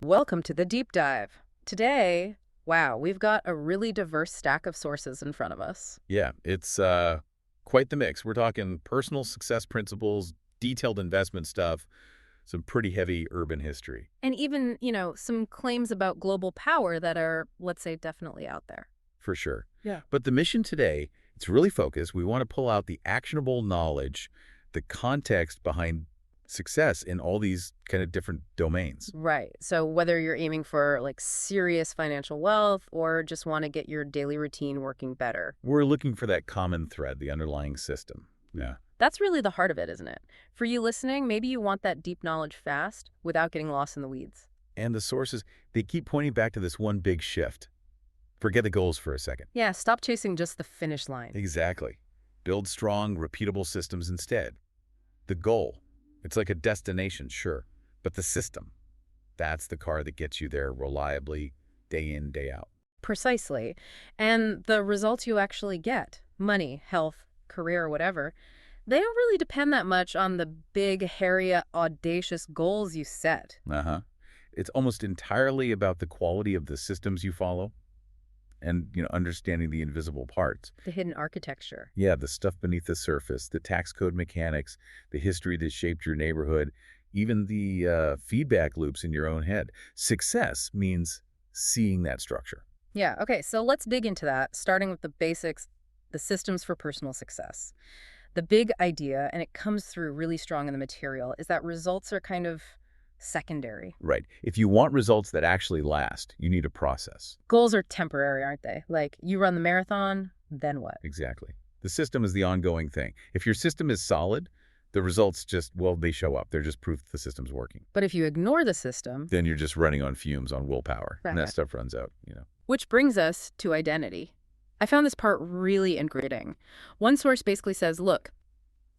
Welcome to the deep dive. Today, wow, we've got a really diverse stack of sources in front of us. Yeah, it's quite the mix. We're talking personal success principles, detailed investment stuff, some pretty heavy urban history. And even, some claims about global power that are, let's say, definitely out there. For sure. Yeah. But the mission today, it's really focused. We want to pull out the actionable knowledge, the context behind success in all these kind of different domains. Right. So whether you're aiming for like serious financial wealth or just want to get your daily routine working better. We're looking for that common thread, the underlying system. Yeah. That's really the heart of it, isn't it? For you listening, maybe you want that deep knowledge fast without getting lost in the weeds. And the sources, they keep pointing back to this one big shift. Forget the goals for a second. Yeah, stop chasing just the finish line. Exactly. Build strong, repeatable systems instead. The goal, it's like a destination, sure, but the system, that's the car that gets you there reliably, day in, day out. Precisely. And the results you actually get, money, health, career, whatever, they don't really depend that much on the big, hairy, audacious goals you set. Uh-huh. It's almost entirely about the quality of the systems you follow and, understanding the invisible parts. The hidden architecture. Yeah, the stuff beneath the surface, the tax code mechanics, the history that shaped your neighborhood, even the feedback loops in your own head. Success means seeing that structure. Yeah, okay, so let's dig into that, starting with the basics, the systems for personal success. The big idea, and it comes through really strong in the material, is that results are kind of secondary. Right. If you want results that actually last, you need a process. Goals are temporary, aren't they? Like, you run the marathon, then what? Exactly. The system is the ongoing thing. If your system is solid, the results just, well, they show up. They're just proof the system's working. But if you ignore the system... Then you're just running on fumes on willpower. Right. And that stuff runs out, Which brings us to identity. I found this part really ingratiating. One source basically says, look,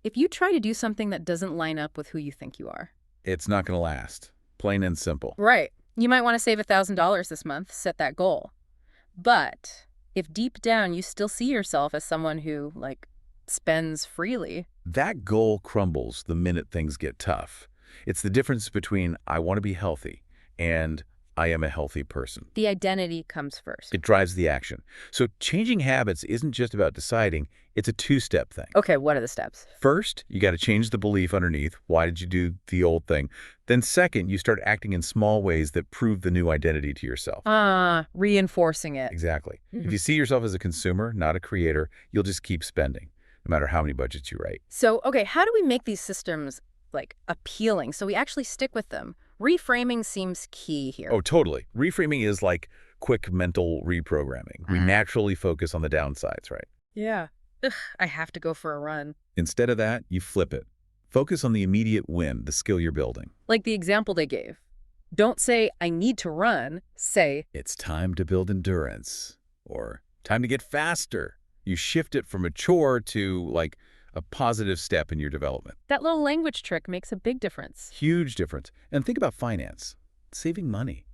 if you try to do something that doesn't line up with who you think you are... It's not going to last. Plain and simple. Right. You might want to save $1,000 this month, set that goal. But if deep down you still see yourself as someone who, spends freely... That goal crumbles the minute things get tough. It's the difference between I want to be healthy and I am a healthy person. The identity comes first. It drives the action. So changing habits isn't just about deciding, it's a two-step thing. Okay, what are the steps? First, you got to change the belief underneath. Why did you do the old thing? Then second, you start acting in small ways that prove the new identity to yourself. Reinforcing it. Exactly. If you see yourself as a consumer, not a creator, you'll just keep spending, no matter how many budgets you write. So, okay, how do we make these systems, appealing so we actually stick with them? Reframing seems key here. Oh, totally. Reframing is like quick mental reprogramming. We naturally focus on the downsides, right? Yeah. Ugh, I have to go for a run. Instead of that, you flip it. Focus on the immediate win, the skill you're building. Like the example they gave. Don't say, I need to run. Say, it's time to build endurance, or time to get faster. You shift it from a chore to, a positive step in your development. That little language trick makes a big difference. Huge difference. And think about finance. Saving money.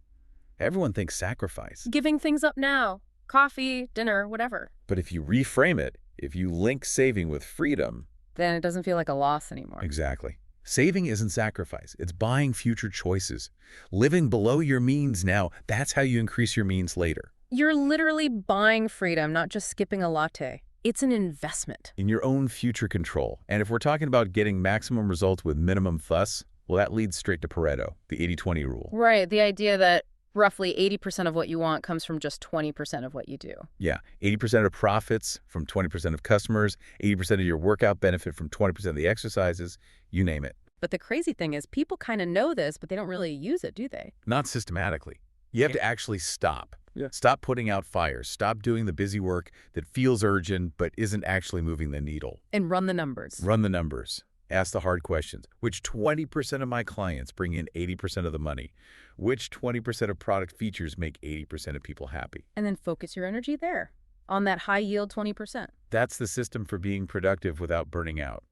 Everyone thinks sacrifice. Giving things up now. Coffee, dinner, whatever. But if you reframe it, if you link saving with freedom... then it doesn't feel like a loss anymore. Exactly. Saving isn't sacrifice. It's buying future choices. Living below your means now, that's how you increase your means later. You're literally buying freedom, not just skipping a latte. It's an investment. In your own future control. And if we're talking about getting maximum results with minimum fuss, well, that leads straight to Pareto, the 80-20 rule. Right, the idea that roughly 80% of what you want comes from just 20% of what you do. Yeah, 80% of profits from 20% of customers, 80% of your workout benefit from 20% of the exercises, you name it. But the crazy thing is people kind of know this, but they don't really use it, do they? Not systematically. You have to actually stop. Yeah. Stop putting out fires. Stop doing the busy work that feels urgent but isn't actually moving the needle. And run the numbers. Run the numbers. Ask the hard questions. Which 20% of my clients bring in 80% of the money? Which 20% of product features make 80% of people happy? And then focus your energy there, on that high yield 20%. That's the system for being productive without burning out.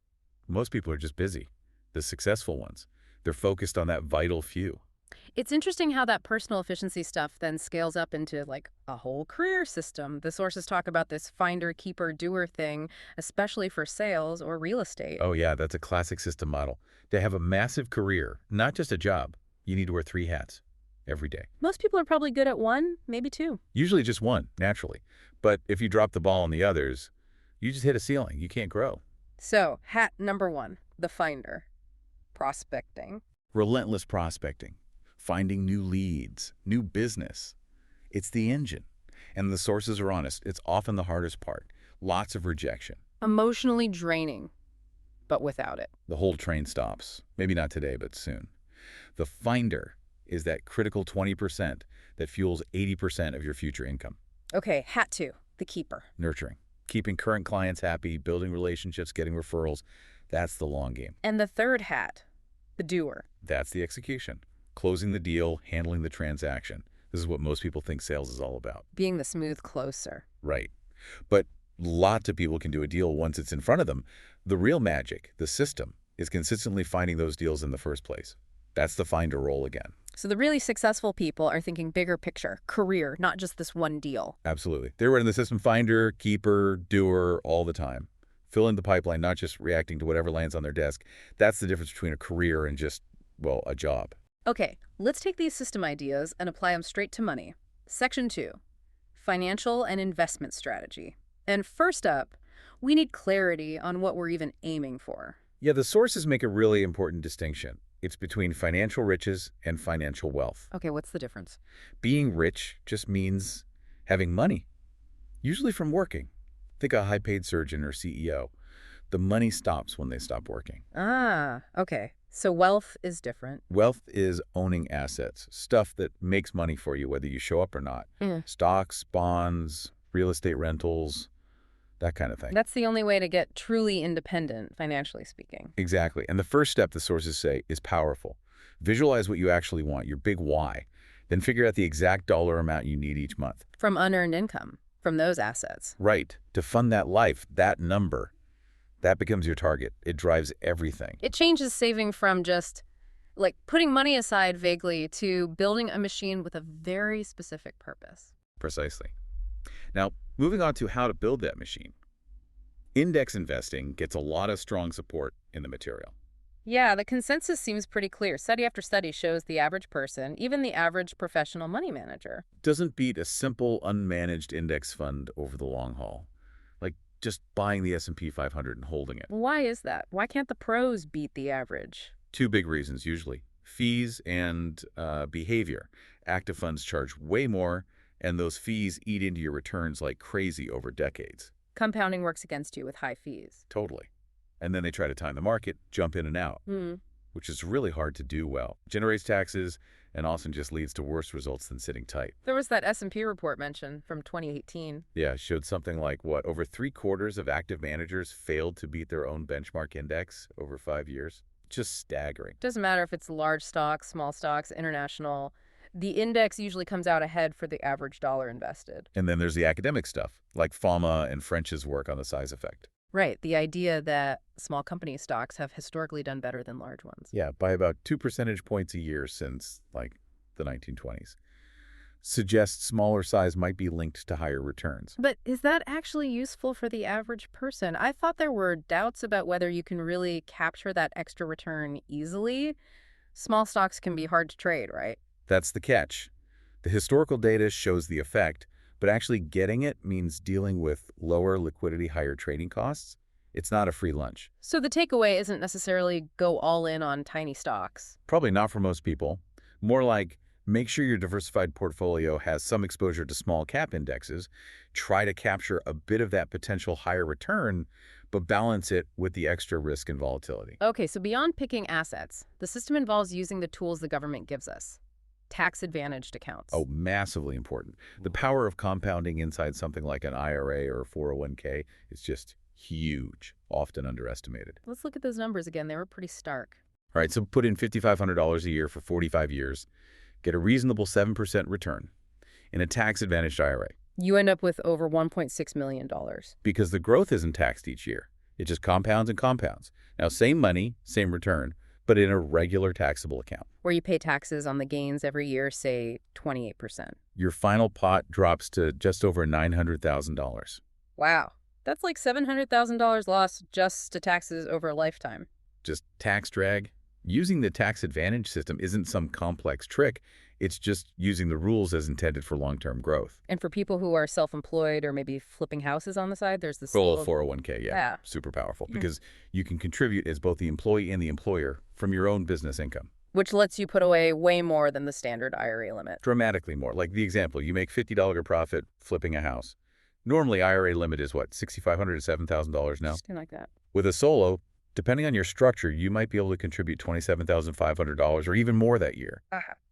Most people are just busy. The successful ones. They're focused on that vital few. It's interesting how that personal efficiency stuff then scales up into a whole career system. The sources talk about this finder, keeper, doer thing, especially for sales or real estate. Oh yeah, that's a classic system model. To have a massive career, not just a job, you need to wear 3 hats. every day. Most people are probably good at one, maybe two. Usually just one, naturally. But if you drop the ball on the others, you just hit a ceiling. You can't grow. So, hat number one, the finder, prospecting. Relentless prospecting, finding new leads, new business. It's the engine. And the sources are honest. It's often the hardest part. Lots of rejection. Emotionally draining, but without it. The whole train stops. Maybe not today, but soon. The finder is that critical 20% that fuels 80% of your future income. Okay, hat two, the keeper. Nurturing. Keeping current clients happy, building relationships, getting referrals. That's the long game. And the third hat, the doer. That's the execution. Closing the deal, handling the transaction. This is what most people think sales is all about. Being the smooth closer. Right. But lots of people can do a deal once it's in front of them. The real magic, the system, is consistently finding those deals in the first place. That's the finder role again. So the really successful people are thinking bigger picture, career, not just this one deal. Absolutely. They're in the system finder, keeper, doer all the time. Fill in the pipeline, not just reacting to whatever lands on their desk. That's the difference between a career and just, well, a job. Okay, let's take these system ideas and apply them straight to money. Section 2, financial and investment strategy. And first up, we need clarity on what we're even aiming for. Yeah, the sources make a really important distinction. It's between financial riches and financial wealth. Okay, what's the difference? Being rich just means having money, usually from working. Think a high-paid surgeon or CEO. The money stops when they stop working. Ah, okay. So wealth is different. Wealth is owning assets, stuff that makes money for you whether you show up or not. Stocks, bonds, real estate rentals, that kind of thing. That's the only way to get truly independent, financially speaking. Exactly. And the first step, the sources say, is powerful. Visualize what you actually want, your big why. Then figure out the exact dollar amount you need each month. From unearned income, from those assets. Right. To fund that life, that number, that becomes your target. It drives everything. It changes saving from just, like, putting money aside vaguely to building a machine with a very specific purpose. Precisely. Now, moving on to how to build that machine. Index investing gets a lot of strong support in the material. Yeah, the consensus seems pretty clear. Study after study shows the average person, even the average professional money manager, Doesn't beat a simple, unmanaged index fund over the long haul. Like just buying the S&P 500 and holding it. Why is that? Why can't the pros beat the average? Two big reasons, usually. Fees and behavior. Active funds charge way more, and those fees eat into your returns like crazy over decades. Compounding works against you with high fees. Totally. And then they try to time the market, jump in and out, which is really hard to do well. Generates taxes and often just leads to worse results than sitting tight. There was that S&P report mentioned from 2018. Yeah, it showed something like, what, over 3/4 of active managers failed to beat their own benchmark index over 5 years? Just staggering. Doesn't matter if it's large stocks, small stocks, international. The index usually comes out ahead for the average dollar invested. And then there's the academic stuff, like Fama and French's work on the size effect. Right, the idea that small company stocks have historically done better than large ones. Yeah, by about 2 percentage points a year since, like, the 1920s. Suggests smaller size might be linked to higher returns. But is that actually useful for the average person? I thought there were doubts about whether you can really capture that extra return easily. Small stocks can be hard to trade, right? That's the catch. The historical data shows the effect, but actually getting it means dealing with lower liquidity, higher trading costs. It's not a free lunch. So the takeaway isn't necessarily go all in on tiny stocks. Probably not for most people. More like, make sure your diversified portfolio has some exposure to small cap indexes. Try to capture a bit of that potential higher return, but balance it with the extra risk and volatility. Okay, so beyond picking assets, the system involves using the tools the government gives us. Tax-advantaged accounts. Oh, massively important. The power of compounding inside something like an IRA or a 401k is just huge, often underestimated. Let's look at those numbers again. They were pretty stark. All right, so put in $5,500 a year for 45 years, get a reasonable 7% return in a tax-advantaged IRA. You end up with over $1.6 million. Because the growth isn't taxed each year. It just compounds and compounds. Now, same money, same return, but in a regular taxable account. Where you pay taxes on the gains every year, say 28%. Your final pot drops to just over $900,000. Wow. That's like $700,000 lost just to taxes over a lifetime. Just tax drag. Using the tax advantage system isn't some complex trick. It's just using the rules as intended for long-term growth. And for people who are self-employed or maybe flipping houses on the side, there's this Well, little, 401k, yeah, yeah. super powerful Mm. because you can contribute as both the employee and the employer from your own business income. Which lets you put away way more than the standard IRA limit. Dramatically more. Like the example, you make $50 profit flipping a house. Normally, IRA limit is what, $6,500 to $7,000 now? Something like that. With a solo, depending on your structure, you might be able to contribute $27,500 or even more that year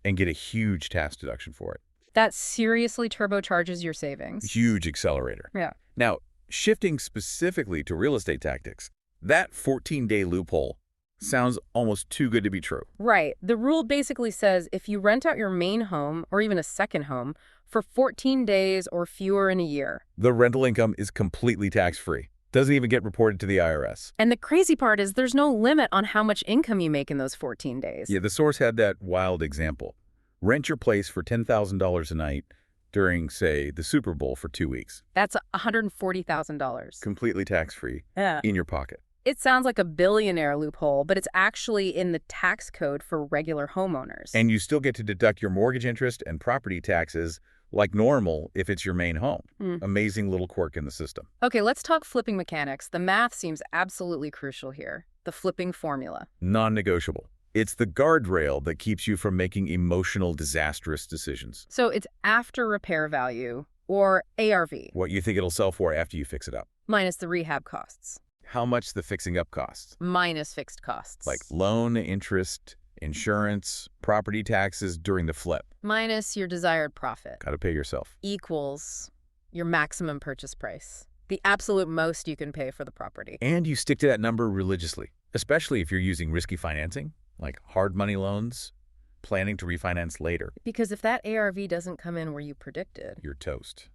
and get a huge tax deduction for it. That seriously turbocharges your savings. Huge accelerator. Yeah. Now, shifting specifically to real estate tactics, that 14-day loophole sounds almost too good to be true. Right. The rule basically says if you rent out your main home or even a second home for 14 days or fewer in a year. The rental income is completely tax-free. Doesn't even get reported to the IRS. And the crazy part is there's no limit on how much income you make in those 14 days. Yeah, the source had that wild example. Rent your place for $10,000 a night during, say, the Super Bowl for 2 weeks. That's $140,000. Completely tax-free Yeah. in your pocket. It sounds like a billionaire loophole, but it's actually in the tax code for regular homeowners. And you still get to deduct your mortgage interest and property taxes like normal if it's your main home. Amazing little quirk in the system. Okay, let's talk flipping mechanics. The math seems absolutely crucial here. The flipping formula. Non-negotiable. It's the guardrail that keeps you from making emotional, disastrous decisions. So it's after repair value, or ARV, What you think it'll sell for after you fix it up. minus the rehab costs, How much the fixing up costs. minus fixed costs. Like loan, interest, insurance, property taxes during the flip. Minus your desired profit, Got to pay yourself. equals your maximum purchase price, the absolute most you can pay for the property. And you stick to that number religiously, especially if you're using risky financing, like hard money loans, planning to refinance later. Because if that ARV doesn't come in where you predicted, You're toast.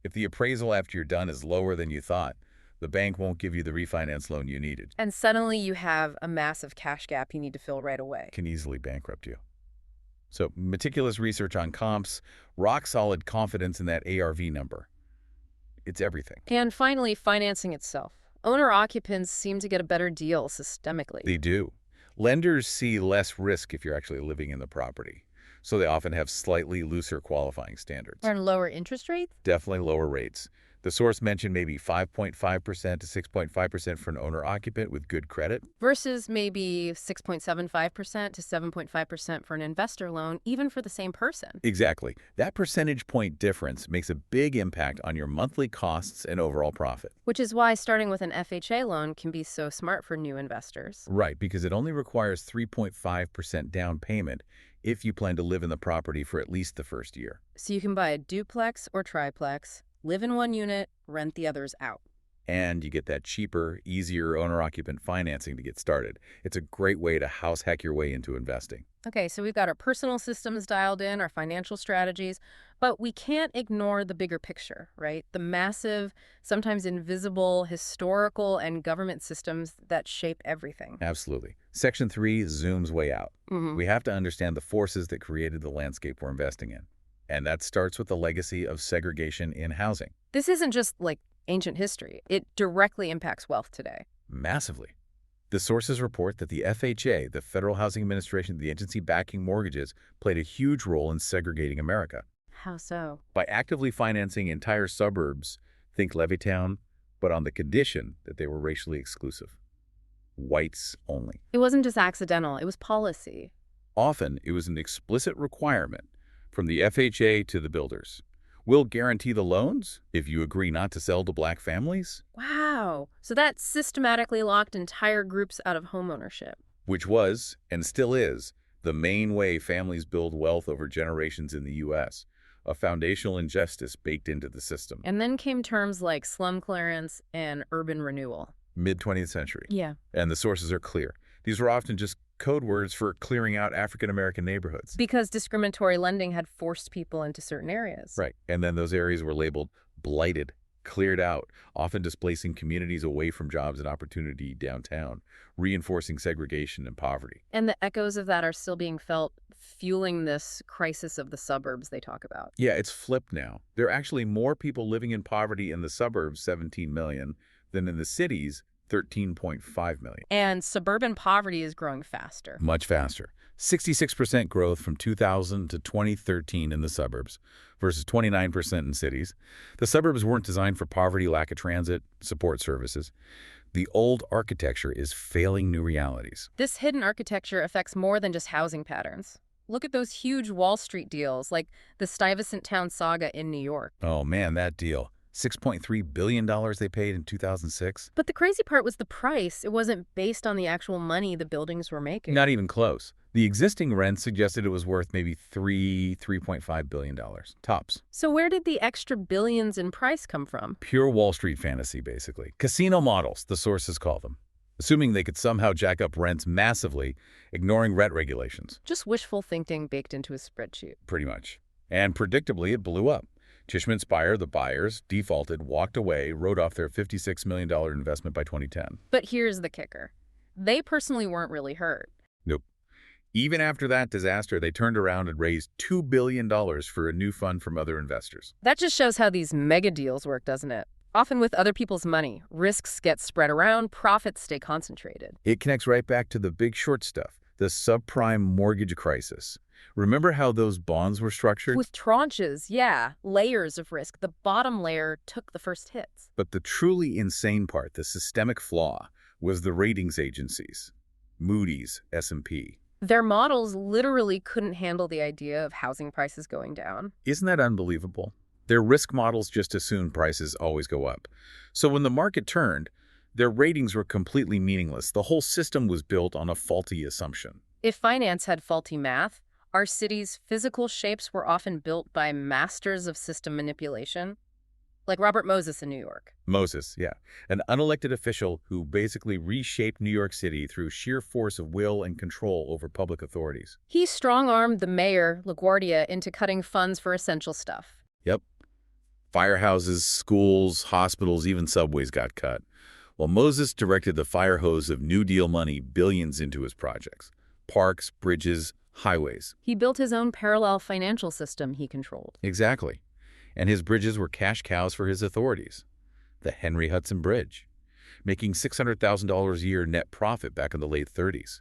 If the appraisal after you're done is lower than you thought, the bank won't give you the refinance loan you needed. and suddenly you have a massive cash gap you need to fill right away. Can easily bankrupt you. So meticulous research on comps, rock-solid confidence in that ARV number. It's everything. And finally, financing itself. Owner-occupants seem to get a better deal systemically. They do. Lenders see less risk if you're actually living in the property, so they often have slightly looser qualifying standards. And lower interest rates? Definitely lower rates. The source mentioned maybe 5.5% to 6.5% for an owner-occupant with good credit. Versus maybe 6.75% to 7.5% for an investor loan, even for the same person. Exactly. That percentage point difference makes a big impact on your monthly costs and overall profit. Which is why starting with an FHA loan can be so smart for new investors. Right, because it only requires 3.5% down payment if you plan to live in the property for at least the first year. So you can buy a duplex or triplex, live in one unit, rent the others out. And you get that cheaper, easier owner-occupant financing to get started. It's a great way to house hack your way into investing. Okay, so we've got our personal systems dialed in, our financial strategies, but we can't ignore the bigger picture, right? The massive, sometimes invisible, historical and government systems that shape everything. Absolutely. Section 3 zooms way out. Mm-hmm. We have to understand the forces that created the landscape we're investing in. And that starts with the legacy of segregation in housing. This isn't just like ancient history. It directly impacts wealth today. Massively. The sources report that the FHA, the Federal Housing Administration, the agency backing mortgages, played a huge role in segregating America. How so? By actively financing entire suburbs, think Levittown, but on the condition that they were racially exclusive. Whites only. It wasn't just accidental, it was policy. Often, it was an explicit requirement from the FHA to the builders. We'll guarantee the loans if you agree not to sell to black families, Wow. So that systematically locked entire groups out of homeownership. which was, and still is, the main way families build wealth over generations in the U.S., a foundational injustice baked into the system. And then came terms like slum clearance and urban renewal. Mid-20th century. Yeah. And the sources are clear. These were often just code words for clearing out African-American neighborhoods. Because discriminatory lending had forced people into certain areas. Right. And then those areas were labeled blighted, cleared out, often displacing communities away from jobs and opportunity downtown, reinforcing segregation and poverty. And the echoes of that are still being felt, fueling this crisis of the suburbs they talk about. Yeah, it's flipped now. There are actually more people living in poverty in the suburbs, 17 million, than in the cities, 13.5 million. And suburban poverty is growing faster. Much faster. 66% growth from 2000 to 2013 in the suburbs versus 29% in cities. The suburbs weren't designed for poverty, lack of transit, support services. The old architecture is failing new realities. This hidden architecture affects more than just housing patterns. Look at those huge Wall Street deals, like the Stuyvesant Town saga in New York. Oh man, that deal. $6.3 billion they paid in 2006? But the crazy part was the price. It wasn't based on the actual money the buildings were making. Not even close. The existing rent suggested it was worth maybe $3.5 billion, tops. So where did the extra billions in price come from? Pure Wall Street fantasy, basically. Casino models, the sources call them. Assuming they could somehow jack up rents massively, ignoring rent regulations. Just wishful thinking baked into a spreadsheet. Pretty much. And predictably, it blew up. Tishman Speyer, the buyers, defaulted, walked away, wrote off their $56 million investment by 2010. But here's the kicker. They personally weren't really hurt. Nope. Even after that disaster, they turned around and raised $2 billion for a new fund from other investors. That just shows how these mega deals work, doesn't it? Often with other people's money, risks get spread around, profits stay concentrated. It connects right back to the Big Short stuff, the subprime mortgage crisis. Remember how those bonds were structured? With tranches, yeah, layers of risk. The bottom layer took the first hits. But the truly insane part, the systemic flaw, was the ratings agencies. Moody's, S&P. Their models literally couldn't handle the idea of housing prices going down. Isn't that unbelievable? Their risk models just assumed prices always go up. So when the market turned, their ratings were completely meaningless. The whole system was built on a faulty assumption. If finance had faulty math, our city's physical shapes were often built by masters of system manipulation, like Robert Moses in New York. Moses, yeah. An unelected official who basically reshaped New York City through sheer force of will and control over public authorities. He strong-armed the mayor, LaGuardia, into cutting funds for essential stuff. Yep. Firehouses, schools, hospitals, even subways got cut. While Moses directed the fire hose of New Deal money billions into his projects. Parks, bridges, highways. He built his own parallel financial system he controlled. Exactly. And his bridges were cash cows for his authorities. The Henry Hudson Bridge, making $600,000 a year net profit back in the late 30s.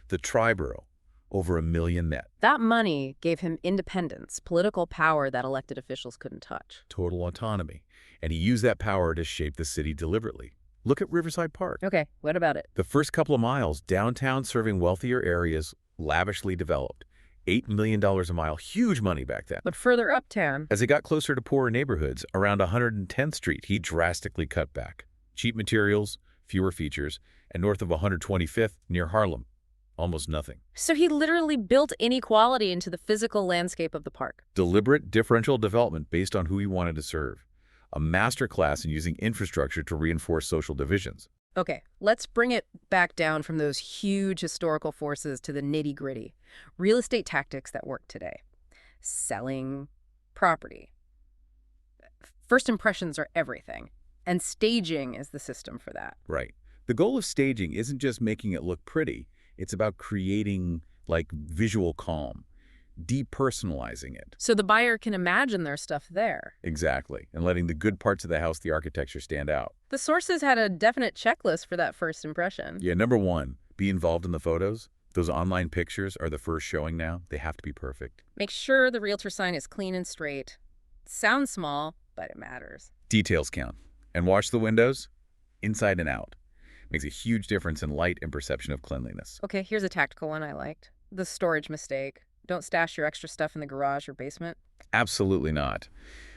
The Triborough, over $1 million net. That money gave him independence, political power that elected officials couldn't touch. Total autonomy. And he used that power to shape the city deliberately. Look at Riverside Park. Okay, what about it? The first couple of miles, downtown serving wealthier areas, lavishly developed. $8 million a mile, huge money back then. But further uptown, As he got closer to poorer neighborhoods, around 110th Street, he drastically cut back. Cheap materials, fewer features, and north of 125th, near Harlem, almost nothing. so he literally built inequality into the physical landscape of the park. Deliberate differential development based on who he wanted to serve. A master class in using infrastructure to reinforce social divisions. Okay, let's bring it back down from those huge historical forces to the nitty-gritty. Real estate tactics that work today. Selling property. First impressions are everything, and staging is the system for that. Right. The goal of staging isn't just making it look pretty. It's about creating, visual calm, depersonalizing it. So the buyer can imagine their stuff there. Exactly. And letting the good parts of the house, the architecture, stand out. The sources had a definite checklist for that first impression. Yeah, number one, be involved in the photos. Those online pictures are the first showing now. They have to be perfect. Make sure the realtor sign is clean and straight. Sounds small, but it matters. Details count. And wash the windows inside and out. Makes a huge difference in light and perception of cleanliness. Okay, here's a tactical one I liked. The storage mistake. Don't stash your extra stuff in the garage or basement. Absolutely not.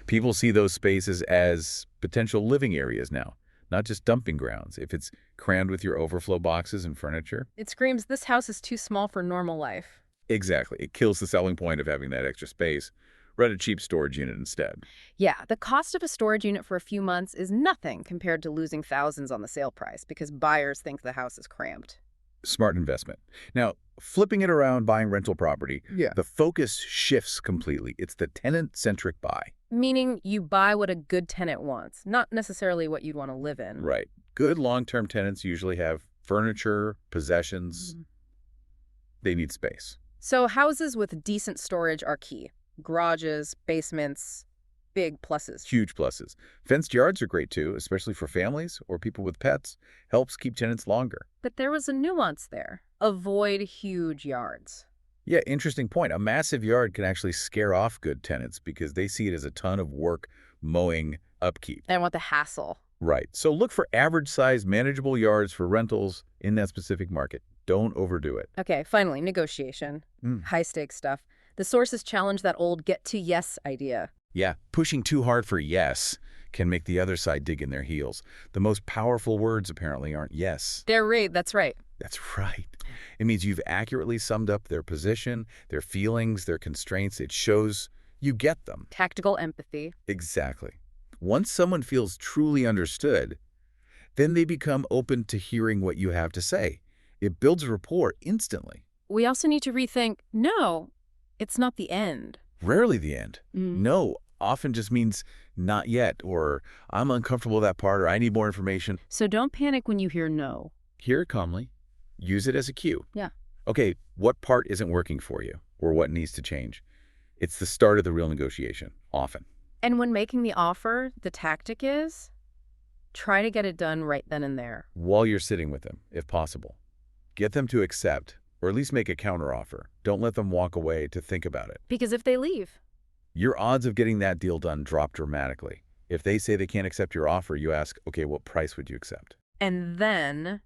People see those spaces as potential living areas now, not just dumping grounds. If it's crammed with your overflow boxes and furniture. It screams, this house is too small for normal life. Exactly. It kills the selling point of having that extra space. Rent a cheap storage unit instead. Yeah, the cost of a storage unit for a few months is nothing compared to losing thousands on the sale price because buyers think the house is cramped. Smart investment. Now, flipping it around, buying rental property, the focus shifts completely. It's the tenant-centric buy. Meaning you buy what a good tenant wants, not necessarily what you'd want to live in. Right. Good long-term tenants usually have furniture, possessions. They need space. So houses with decent storage are key. Garages, basements, big pluses. Huge pluses. Fenced yards are great too, especially for families or people with pets. Helps keep tenants longer. But there was a nuance there. Avoid huge yards. Yeah, interesting point. A massive yard can actually scare off good tenants because they see it as a ton of work, mowing, upkeep. I want the hassle. Right. So look for average-sized, manageable yards for rentals in that specific market. Don't overdo it. Okay, finally, negotiation. Mm. High stakes stuff. The sources challenge that old get to yes idea. Yeah, pushing too hard for yes can make the other side dig in their heels. The most powerful words apparently aren't yes. They're right, that's right. That's right. It means you've accurately summed up their position, their feelings, their constraints. It shows you get them. Tactical empathy. Exactly. Once someone feels truly understood, then they become open to hearing what you have to say. It builds rapport instantly. We also need to rethink, no, it's not the end. Rarely the end. Mm. No often just means not yet, or I'm uncomfortable with that part, or I need more information. So don't panic when you hear no. Hear it calmly. Use it as a cue. Yeah. Okay, what part isn't working for you, or what needs to change? It's the start of the real negotiation, often. And when making the offer, the tactic is try to get it done right then and there. While you're sitting with them, if possible. Get them to accept, or at least make a counteroffer. Don't let them walk away to think about it. Because if they leave, Your odds of getting that deal done drop dramatically. If they say they can't accept your offer, you ask, okay, what price would you accept? and then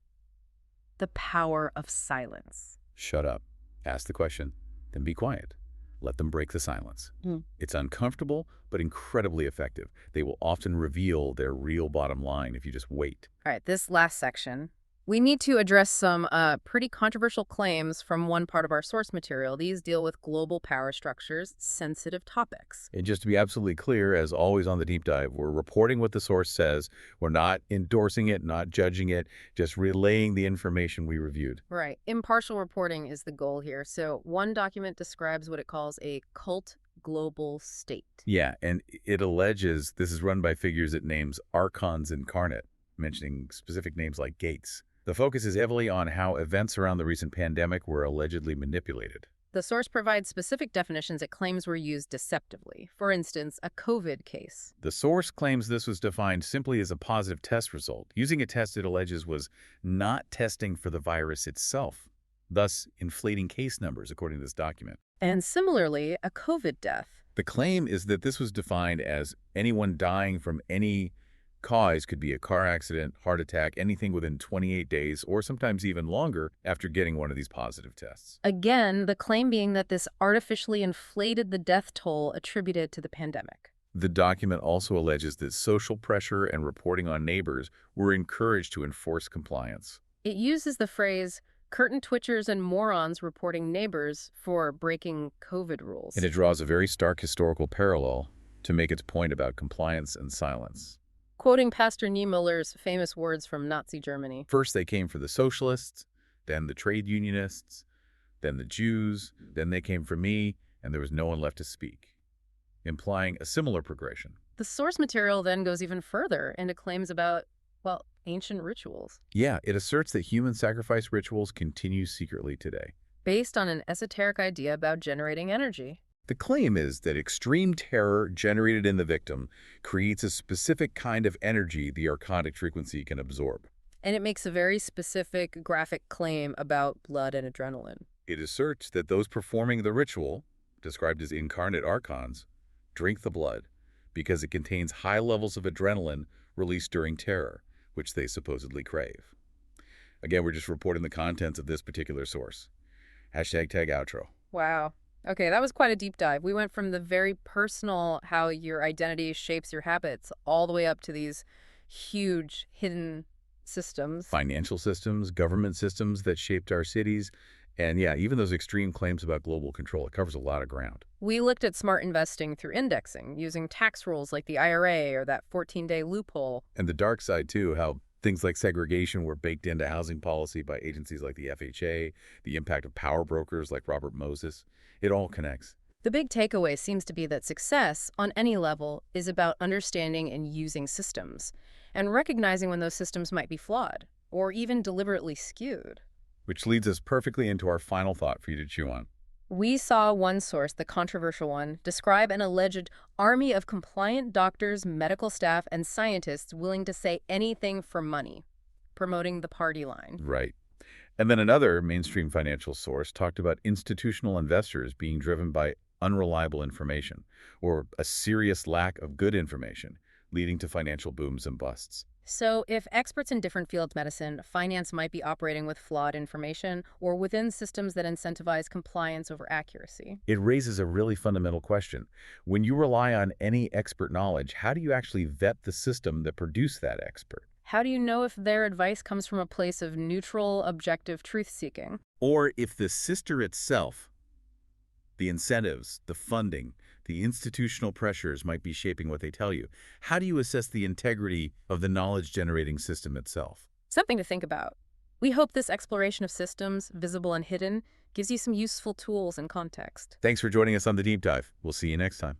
the power of silence. Shut up. Ask the question, then be quiet. Let them break the silence. Hmm. It's uncomfortable, but incredibly effective. They will often reveal their real bottom line if you just wait. All right, this last section. We need to address some pretty controversial claims from one part of our source material. These deal with global power structures, sensitive topics. And just to be absolutely clear, as always on the deep dive, we're reporting what the source says. We're not endorsing it, not judging it, just relaying the information we reviewed. Right. Impartial reporting is the goal here. So one document describes what it calls a cult global state. Yeah, and it alleges this is run by figures it names archons incarnate, mentioning specific names like Gates. The focus is heavily on how events around the recent pandemic were allegedly manipulated. The source provides specific definitions it claims were used deceptively. For instance, a COVID case. The source claims this was defined simply as a positive test result, using a test it alleges was not testing for the virus itself, thus inflating case numbers, according to this document. And similarly, a COVID death. The claim is that this was defined as anyone dying from any cause, could be a car accident, heart attack, anything within 28 days, or sometimes even longer after getting one of these positive tests. Again, the claim being that this artificially inflated the death toll attributed to the pandemic. The document also alleges that social pressure and reporting on neighbors were encouraged to enforce compliance. It uses the phrase, curtain twitchers and morons reporting neighbors for breaking COVID rules. And it draws a very stark historical parallel to make its point about compliance and silence. Quoting Pastor Niemöller's famous words from Nazi Germany. First, they came for the socialists, then the trade unionists, then the Jews, then they came for me, and there was no one left to speak, implying a similar progression. The source material then goes even further into claims about, well, ancient rituals, Yeah, it asserts that human sacrifice rituals continue secretly today. based on an esoteric idea about generating energy. The claim is that extreme terror generated in the victim creates a specific kind of energy the archonic frequency can absorb. And it makes a very specific graphic claim about blood and adrenaline. It asserts that those performing the ritual, described as incarnate archons, drink the blood because it contains high levels of adrenaline released during terror, which they supposedly crave. Again, we're just reporting the contents of this particular source. Hashtag tag outro. Wow. Okay, that was quite a deep dive. We went from the very personal, how your identity shapes your habits, all the way up to these huge hidden systems. Financial systems, government systems that shaped our cities, and yeah, even those extreme claims about global control. It covers a lot of ground. We looked at smart investing through indexing, using tax rules like the IRA or that 14-day loophole. And the dark side, too, how things like segregation were baked into housing policy by agencies like the FHA, the impact of power brokers like Robert Moses. It all connects. The big takeaway seems to be that success, on any level, is about understanding and using systems, and recognizing when those systems might be flawed, or even deliberately skewed. Which leads us perfectly into our final thought for you to chew on. We saw one source, the controversial one, describe an alleged army of compliant doctors, medical staff, and scientists willing to say anything for money, promoting the party line. Right. And then another mainstream financial source talked about institutional investors being driven by unreliable information or a serious lack of good information, leading to financial booms and busts. So, if experts in different fields of medicine, finance might be operating with flawed information or within systems that incentivize compliance over accuracy. It raises a really fundamental question. When you rely on any expert knowledge, how do you actually vet the system that produced that expert? How do you know if their advice comes from a place of neutral, objective truth seeking? Or if the sister itself, the incentives, the funding, the institutional pressures might be shaping what they tell you. How do you assess the integrity of the knowledge-generating system itself? Something to think about. We hope this exploration of systems, visible and hidden, gives you some useful tools and context. Thanks for joining us on the deep dive. We'll see you next time.